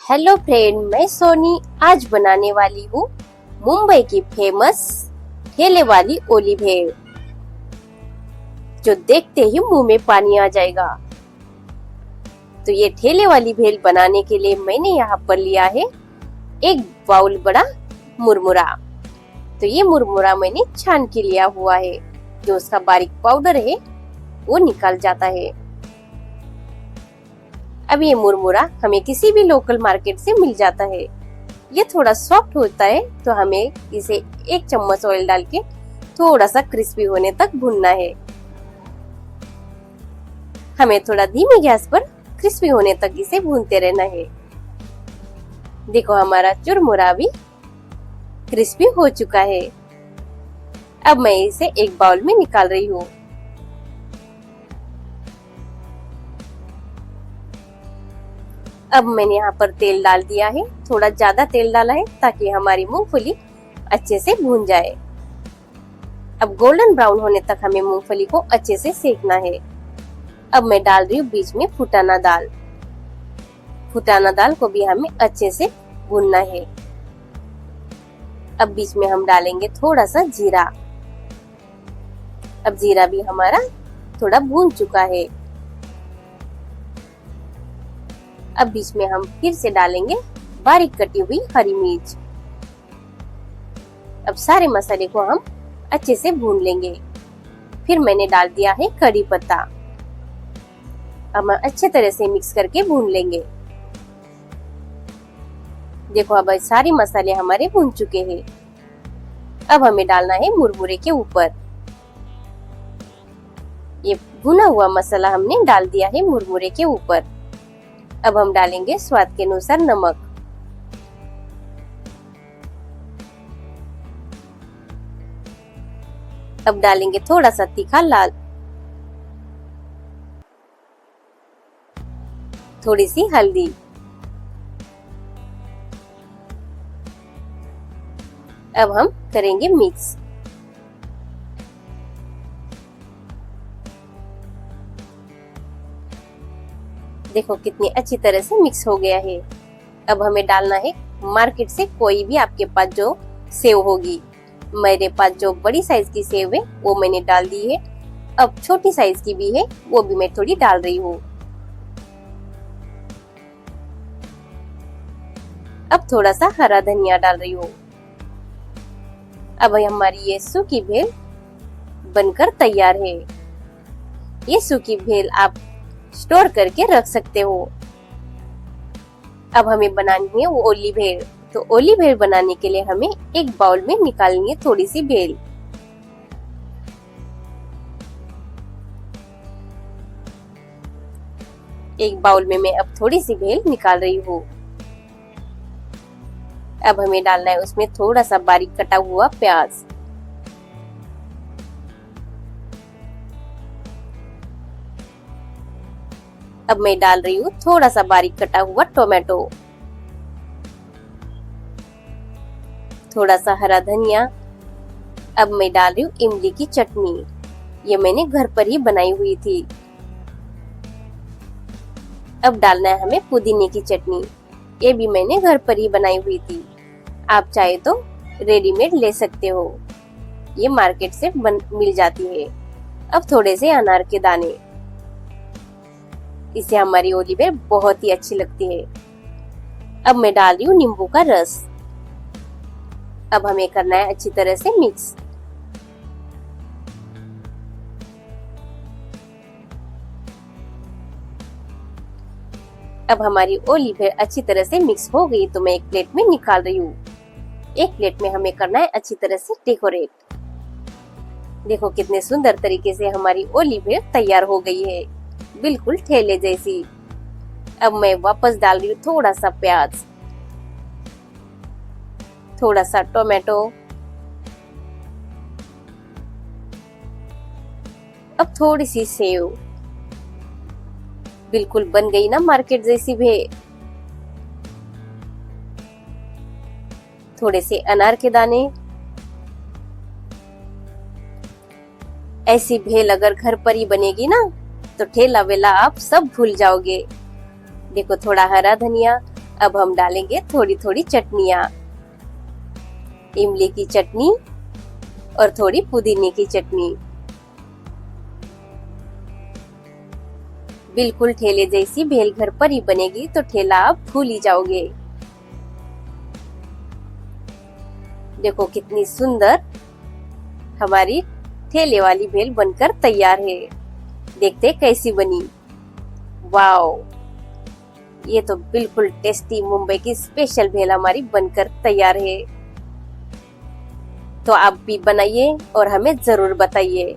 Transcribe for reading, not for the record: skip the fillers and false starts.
Hello friend, मैं सोनी आज बनाने वाली हूँ मुंबई की फेमस ठेले वाली ओली भेल, जो देखते ही मुंह में पानी आ जाएगा। तो ये ठेले वाली भेल बनाने के लिए मैंने यहाँ पर लिया है एक बाउल बड़ा मुरमुरा। तो ये मुरमुरा मैंने छान के लिया हुआ है, जो उसका बारीक पाउडर है वो निकल जाता है। अब ये मुरमुरा हमें किसी भी लोकल मार्केट से मिल जाता है। ये थोड़ा सॉफ्ट होता है, तो हमें इसे 1 चम्मच ऑयल डाल के थोड़ा सा क्रिस्पी होने तक भूनना है। हमें थोड़ा धीमे गैस पर क्रिस्पी होने तक इसे भूनते रहना है। देखो हमारा चुरमुरा भी क्रिस्पी हो चुका है। अब मैं इसे एक बाउल में निकाल रही हूँ। अब मैंने यहाँ पर तेल डाल दिया है, थोड़ा ज्यादा तेल डाला है ताकि हमारी मूंगफली अच्छे से भून जाए। अब गोल्डन ब्राउन होने तक हमें मूंगफली को अच्छे से सेकना है। अब मैं डाल रही हूँ बीच में फुटाना दाल। फुटाना दाल को भी हमें अच्छे से भूनना है। अब बीच में हम डालेंगे थोड़ा सा जीरा। अब जीरा भी हमारा थोड़ा भून चुका है। अब बीच में हम फिर से डालेंगे बारीक कटी हुई हरी मिर्च। अब सारे मसाले को हम अच्छे से भून लेंगे। फिर मैंने डाल दिया है कड़ी पत्ता। अब हम अच्छे तरह से मिक्स करके भून लेंगे। देखो अब सारे मसाले हमारे भून चुके हैं। अब हमें डालना है मुरमुरे के ऊपर। ये भुना हुआ मसाला हमने डाल दिया है मुरमुरे के ऊपर। अब हम डालेंगे स्वाद के अनुसार नमक। अब डालेंगे थोड़ा सा तीखा लाल, थोड़ी सी हल्दी। अब हम करेंगे मिक्स। देखो कितनी अच्छी तरह से मिक्स हो गया है। अब हमें डालना है मार्केट से कोई भी आपके पास जो सेव होगी। मेरे पास जो बड़ी साइज की सेव है वो मैंने डाल दी है। अब छोटी साइज की भी है, वो भी मैं थोड़ी डाल रही हूँ। अब थोड़ा सा हरा धनिया डाल रही हूँ। अब हमारी ये सूखी भेल बनकर तैयार है। ये सूखी भेल आप स्टोर करके रख सकते हो। अब हमें बनानी है वो ओली भेल। तो ओली भेल बनाने के लिए हमें एक बाउल में निकालनी है थोड़ी सी भेल। एक बाउल में मैं अब थोड़ी सी भेल निकाल रही हूँ। अब हमें डालना है उसमें थोड़ा सा बारीक कटा हुआ प्याज। अब मैं डाल रही हूँ थोड़ा सा बारीक कटा हुआ टोमेटो, थोड़ा सा हरा धनिया। अब मैं डाल रही हूँ इमली की चटनी। ये मैंने घर पर ही बनाई हुई थी। अब डालना है हमें पुदीने की चटनी। ये भी मैंने घर पर ही बनाई हुई थी। आप चाहे तो रेडीमेड ले सकते हो, ये मार्केट से मिल जाती है। अब थोड़े से अनार के दाने। इससे हमारी ओली भेल बहुत ही अच्छी लगती है। अब मैं डाल रही हूँ नींबू का रस। अब हमें करना है अच्छी तरह से मिक्स। अब हमारी ओली भेल अच्छी तरह से मिक्स हो गई, तो मैं एक प्लेट में निकाल रही हूँ। एक प्लेट में हमें करना है अच्छी तरह से डेकोरेट। देखो कितने सुंदर तरीके से हमारी ओली भेल तैयार हो गई है, बिल्कुल ठेले जैसी। अब मैं वापस डाल रही हूँ थोड़ा सा प्याज, थोड़ा सा टोमेटो। अब थोड़ी सी सेव। बिल्कुल बन गई ना मार्केट जैसी भेल। थोड़े से अनार के दाने। ऐसी भेल अगर घर पर ही बनेगी ना, तो ठेला वेला आप सब भूल जाओगे। देखो थोड़ा हरा धनिया। अब हम डालेंगे थोड़ी थोड़ी चटनियाँ, इमली की चटनी और थोड़ी पुदीने की चटनी। बिल्कुल ठेले जैसी भेल घर पर ही बनेगी तो ठेला आप भूल ही जाओगे। देखो कितनी सुंदर हमारी ठेले वाली भेल बनकर तैयार है। देखते कैसी बनी। वाओ, ये तो बिल्कुल टेस्टी मुंबई की स्पेशल भेल हमारी बनकर तैयार है। तो आप भी बनाइए और हमें जरूर बताइए।